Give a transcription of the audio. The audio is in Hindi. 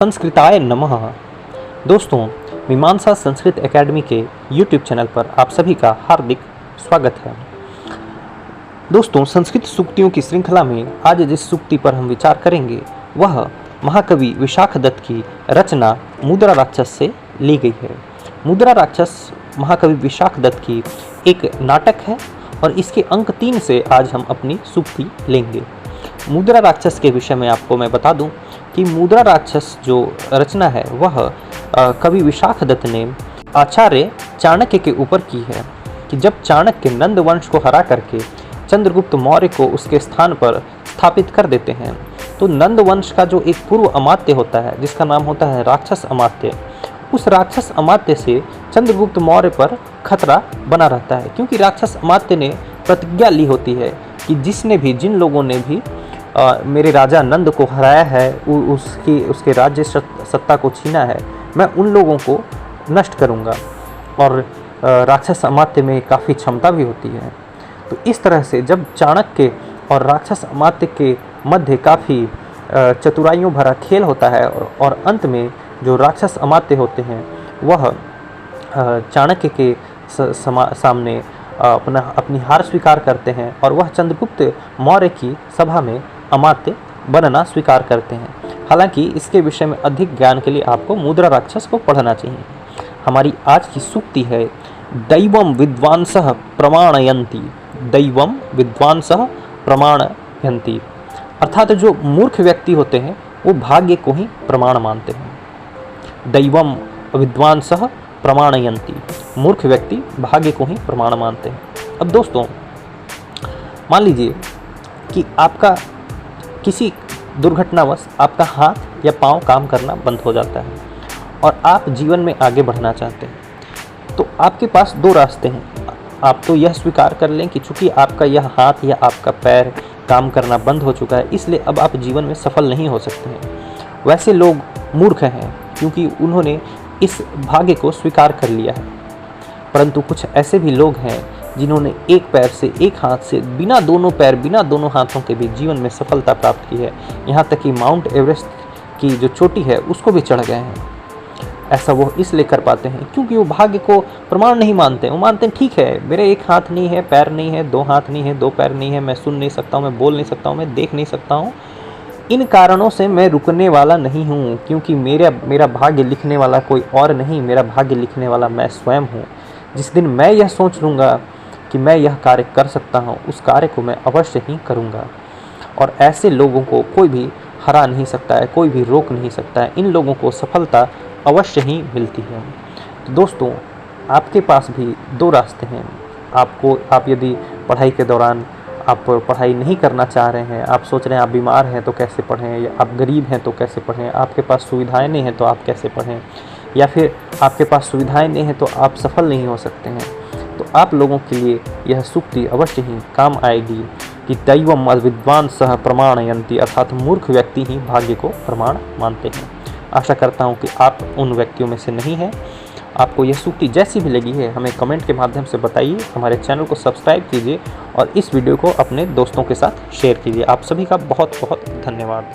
संस्कृताय नमः। दोस्तों, मीमांसा संस्कृत एकेडमी के यूट्यूब चैनल पर आप सभी का हार्दिक स्वागत है। दोस्तों, संस्कृत सूक्तियों की श्रृंखला में आज जिस सूक्ति पर हम विचार करेंगे वह महाकवि विशाखदत्त की रचना मुद्रा राक्षस से ली गई है। मुद्रा राक्षस महाकवि विशाखदत्त की एक नाटक है और इसके अंक 3 से आज हम अपनी सूक्ति लेंगे। मुद्रा राक्षस के विषय में आपको मैं बता दूं कि मुद्रा राक्षस जो रचना है वह कवि विशाखदत्त ने आचार्य चाणक्य के ऊपर की है कि जब चाणक्य नंद वंश को हरा करके चंद्रगुप्त मौर्य को उसके स्थान पर स्थापित कर देते हैं तो नंद वंश का जो एक पूर्व अमात्य होता है जिसका नाम होता है राक्षस अमात्य, उस राक्षस अमात्य से चंद्रगुप्त मौर्य पर खतरा बना रहता है, क्योंकि राक्षस अमात्य ने प्रतिज्ञा ली होती है कि जिन लोगों ने भी मेरे राजा नंद को हराया है, उसके राज्य सत्ता को छीना है, मैं उन लोगों को नष्ट करूंगा। और राक्षस अमात्य में काफ़ी क्षमता भी होती है। तो इस तरह से जब चाणक्य और राक्षस अमात्य के मध्य काफ़ी चतुराइयों भरा खेल होता है और अंत में जो राक्षस अमात्य होते हैं वह चाणक्य के सामने अपनी हार स्वीकार करते हैं और वह चंद्रगुप्त मौर्य की सभा में अमात्य बनना स्वीकार करते हैं। हालांकि इसके विषय में अधिक ज्ञान के लिए आपको मुद्रा राक्षस को पढ़ना चाहिए। हमारी आज की सूक्ति है दैवम विद्वांसः प्रमाणयन्ति। दैवम विद्वांसः प्रमाणयन्ति अर्थात जो मूर्ख व्यक्ति होते हैं वो भाग्य को ही प्रमाण मानते हैं। दैवम विद्वांसः प्रमाणयन्ति, मूर्ख व्यक्ति भाग्य को ही प्रमाण मानते हैं। अब दोस्तों, मान लीजिए कि आपका किसी दुर्घटनावश आपका हाथ या पाँव काम करना बंद हो जाता है और आप जीवन में आगे बढ़ना चाहते हैं, तो आपके पास दो रास्ते हैं। आप तो यह स्वीकार कर लें कि चूंकि आपका यह हाथ या आपका पैर काम करना बंद हो चुका है, इसलिए अब आप जीवन में सफल नहीं हो सकते हैं। वैसे लोग मूर्ख हैं क्योंकि उन्होंने इस भाग्य को स्वीकार कर लिया है। परंतु कुछ ऐसे भी लोग हैं जिन्होंने एक पैर से, एक हाथ से, बिना दोनों पैर, बिना दोनों हाथों के भी जीवन में सफलता प्राप्त की है। यहाँ तक कि माउंट एवरेस्ट की जो चोटी है उसको भी चढ़ गए हैं। ऐसा वो इसलिए कर पाते हैं क्योंकि वो भाग्य को प्रमाण नहीं मानते। वो मानते हैं ठीक है, मेरे एक हाथ नहीं है, पैर नहीं है, दो हाथ नहीं है, दो पैर नहीं है, मैं सुन नहीं सकता हूँ, मैं बोल नहीं सकता हूँ, मैं देख नहीं सकता हूँ। इन कारणों से मैं रुकने वाला नहीं हूँ, क्योंकि मेरा भाग्य लिखने वाला कोई और नहीं, मेरा भाग्य लिखने वाला मैं स्वयं हूँ। जिस दिन मैं यह सोच लूँगा कि मैं यह कार्य कर सकता हूँ, उस कार्य को मैं अवश्य ही करूँगा। और ऐसे लोगों को कोई भी हरा नहीं सकता है, कोई भी रोक नहीं सकता है। इन लोगों को सफलता अवश्य ही मिलती है। तो दोस्तों, आपके पास भी दो रास्ते हैं। आप यदि पढ़ाई के दौरान आप पढ़ाई नहीं करना चाह रहे हैं, आप सोच रहे हैं आप बीमार हैं तो कैसे पढ़ें, या आप गरीब हैं तो कैसे पढ़ें, आपके पास सुविधाएं नहीं हैं तो आप कैसे पढ़ें, या फिर आपके पास सुविधाएं नहीं हैं तो आप सफल नहीं हो सकते हैं, तो आप लोगों के लिए यह सूक्ति अवश्य ही काम आएगी कि दैवम विद्वांसः प्रमाणयन्ति अर्थात मूर्ख व्यक्ति ही भाग्य को प्रमाण मानते हैं। आशा करता हूँ कि आप उन व्यक्तियों में से नहीं हैं। आपको यह सूक्ति जैसी भी लगी है हमें कमेंट के माध्यम से बताइए। हमारे चैनल को सब्सक्राइब कीजिए और इस वीडियो को अपने दोस्तों के साथ शेयर कीजिए। आप सभी का बहुत बहुत धन्यवाद।